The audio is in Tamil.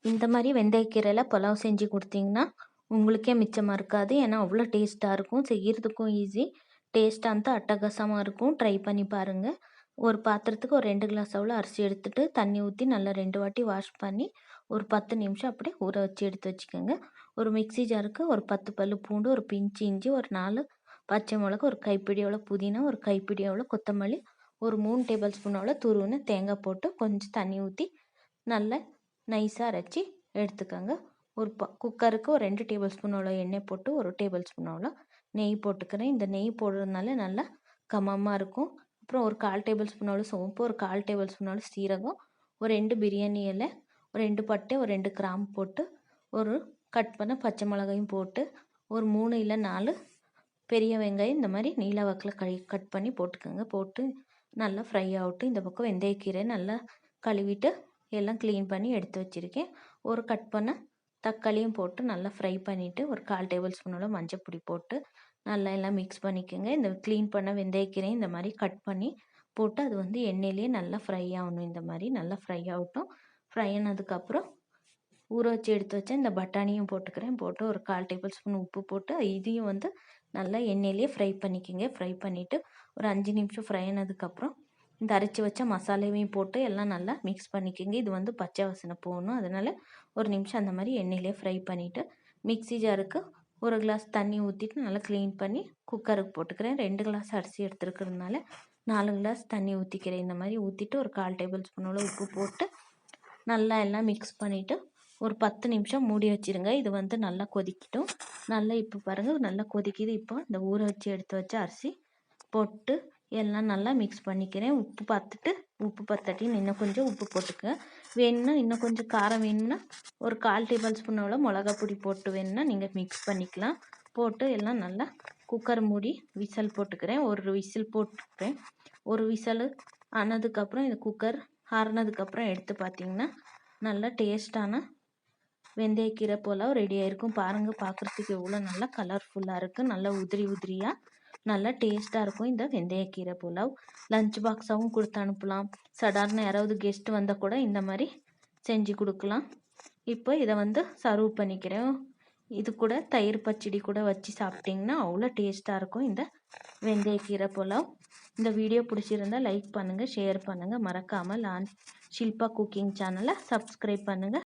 இந்த மாதிரி வெந்தயக்கீரையில் புலாவ் செஞ்சு கொடுத்தீங்கன்னா உங்களுக்கே மிச்சமாக இருக்காது. ஏன்னா அவ்வளோ டேஸ்ட்டாக இருக்கும், செய்கிறதுக்கும் ஈஸி, டேஸ்ட்டாக அட்டகாசமாக இருக்கும். ட்ரை பண்ணி பாருங்கள். ஒரு பாத்திரத்துக்கு ஒரு 2 கிளாஸ் அவ்வளோ அரிசி எடுத்துகிட்டு தண்ணி ஊற்றி நல்லா 2 வாட்டி வாஷ் பண்ணி ஒரு 10 நிமிஷம் அப்படியே ஊற வச்சு எடுத்து வச்சுக்கோங்க. ஒரு மிக்ஸி ஜாருக்கு ஒரு 10 பல்லு பூண்டு, ஒரு பிஞ்சு இஞ்சி, ஒரு 4 பச்சை மிளகா, ஒரு கைப்பிடி அவ்வளோ புதினா, ஒரு கைப்பிடி அவ்வளோ கொத்தமல்லி, ஒரு 3 டேபிள் ஸ்பூன் அவ்வளோ துருவின தேங்காய் போட்டு கொஞ்சம் தண்ணி ஊற்றி நல்லா நைஸாக அரைச்சி எடுத்துக்கோங்க. ஒரு குக்கருக்கு ஒரு 2 டேபிள் ஸ்பூன் அவ்வளோ எண்ணெய் போட்டு ஒரு டேபிள் ஸ்பூன் அவ்வளோ நெய் போட்டுக்கிறேன். இந்த நெய் போடுறதுனால நல்லா கமமாக இருக்கும். அப்புறம் ஒரு 1/4 டேபிள் ஸ்பூன் அவ்வளோ சோம்பு, ஒரு 1/4 டேபிள் ஸ்பூன் அவ்வளோ சீரகம், ஒரு 2 பிரியாணி இலை, ஒரு 2 பட்டை, ஒரு 2 கிராம்பு போட்டு ஒரு கட் பண்ண பச்சை மிளகாயும் போட்டு ஒரு 3 இல்லை 4 பெரிய வெங்காயம் இந்த மாதிரி நீல வாக்கில் கட் பண்ணி போட்டுக்கோங்க. போட்டு நல்லா ஃப்ரை ஆகட்டும். இந்த பக்கம் வெந்தயக்கீரை நல்லா கழுவிட்டு எல்லாம் க்ளீன் பண்ணி எடுத்து வச்சுருக்கேன். ஒரு கட் பண்ண தக்காளியும் போட்டு நல்லா ஃப்ரை பண்ணிவிட்டு ஒரு 1/4 டேபிள் ஸ்பூனோட மஞ்சள் பொடி போட்டு நல்லா எல்லாம் மிக்ஸ் பண்ணிக்கோங்க. இந்த க்ளீன் பண்ண வெந்தயக்கீரையும் இந்த மாதிரி கட் பண்ணி போட்டு அது எண்ணெயிலேயே நல்லா ஃப்ரை ஆகணும். இந்த மாதிரி நல்லா ஃப்ரை ஆகட்டும். ஃப்ரை ஆனதுக்கப்புறம் ஊற வச்சு எடுத்து வச்சேன் இந்த பட்டாணியும் போட்டுக்கிறேன். போட்டு ஒரு 1/4 டேபிள் ஸ்பூன் உப்பு போட்டு இதையும் நல்லா எண்ணெயிலேயே ஃப்ரை பண்ணிக்கோங்க. ஃப்ரை பண்ணிவிட்டு ஒரு 5 நிமிஷம் ஃப்ரை ஆனதுக்கப்புறம் இந்த அரைச்சி வச்ச மசாலாவையும் போட்டு எல்லாம் நல்லா மிக்ஸ் பண்ணிக்கோங்க. இது பச்சை வாசனை போகணும். அதனால் ஒரு நிமிஷம் அந்த மாதிரி எண்ணெயிலே ஃப்ரை பண்ணிவிட்டு மிக்ஸி ஜாருக்கு ஒரு கிளாஸ் தண்ணி ஊற்றிட்டு நல்லா க்ளீன் பண்ணி குக்கருக்கு போட்டுக்கிறேன். 2 கிளாஸ் அரிசி எடுத்துருக்கிறதுனால 4 கிளாஸ் தண்ணி ஊற்றிக்கிறேன். இந்த மாதிரி ஊற்றிட்டு ஒரு 1/4 டேபிள் ஸ்பூனோட உப்பு போட்டு நல்லா எல்லாம் மிக்ஸ் பண்ணிவிட்டு ஒரு 10 நிமிஷம் மூடி வச்சுருங்க. இது நல்லா கொதிக்கட்டும். நல்லா இப்போ பாருங்கள் நல்லா கொதிக்குது. இப்போ இந்த ஊற வச்சு எடுத்து வச்ச அரிசி போட்டு எல்லாம் நல்லா மிக்ஸ் பண்ணிக்கிறேன். உப்பு பார்த்துட்டு உப்பு பத்தாட்டின்னு இன்னும் கொஞ்சம் உப்பு போட்டுக்க. வேணும்னா இன்னும் கொஞ்சம் காரம் வேணும்னா ஒரு 1/4 டேபிள் ஸ்பூன் அவ்வளோ மிளகா பொடி போட்டு வேணும்னா நீங்கள் மிக்ஸ் பண்ணிக்கலாம். போட்டு எல்லாம் நல்லா குக்கர் மூடி விசில் போட்டுக்கிறேன். ஒரு விசில் போட்டுக்கிறேன். ஒரு விசில் ஆனதுக்கப்புறம் இந்த குக்கர் ஆறுனதுக்கப்புறம் எடுத்து பார்த்திங்கன்னா நல்லா டேஸ்டான வெந்தயக்கீரை புலாவ் ரெடி ஆகிருக்கும். பாருங்கள், பார்க்குறதுக்கு எவ்வளோ நல்லா கலர்ஃபுல்லாக இருக்குது. நல்லா உதிரி உதிரியாக நல்லா டேஸ்ட்டாக இருக்கும் இந்த வெந்தயக்கீரை புலாவ். லஞ்ச் பாக்ஸாகவும் கொடுத்து அனுப்பலாம். சடார்னு யாராவது கெஸ்ட்டு வந்தால் கூட இந்த மாதிரி செஞ்சு கொடுக்கலாம். இப்போ இதை சர்வ் பண்ணிக்கிறேன். இது கூட தயிர் பச்சடி கூட வச்சு சாப்பிட்டிங்கன்னா அவ்வளோ டேஸ்ட்டாக இருக்கும் இந்த வெந்தயக்கீரை புலாவ். இந்த வீடியோ பிடிச்சிருந்தால் லைக் பண்ணுங்கள், ஷேர் பண்ணுங்கள். மறக்காமல் ஷில்பா குக்கிங் சேனலை சப்ஸ்கிரைப் பண்ணுங்கள்.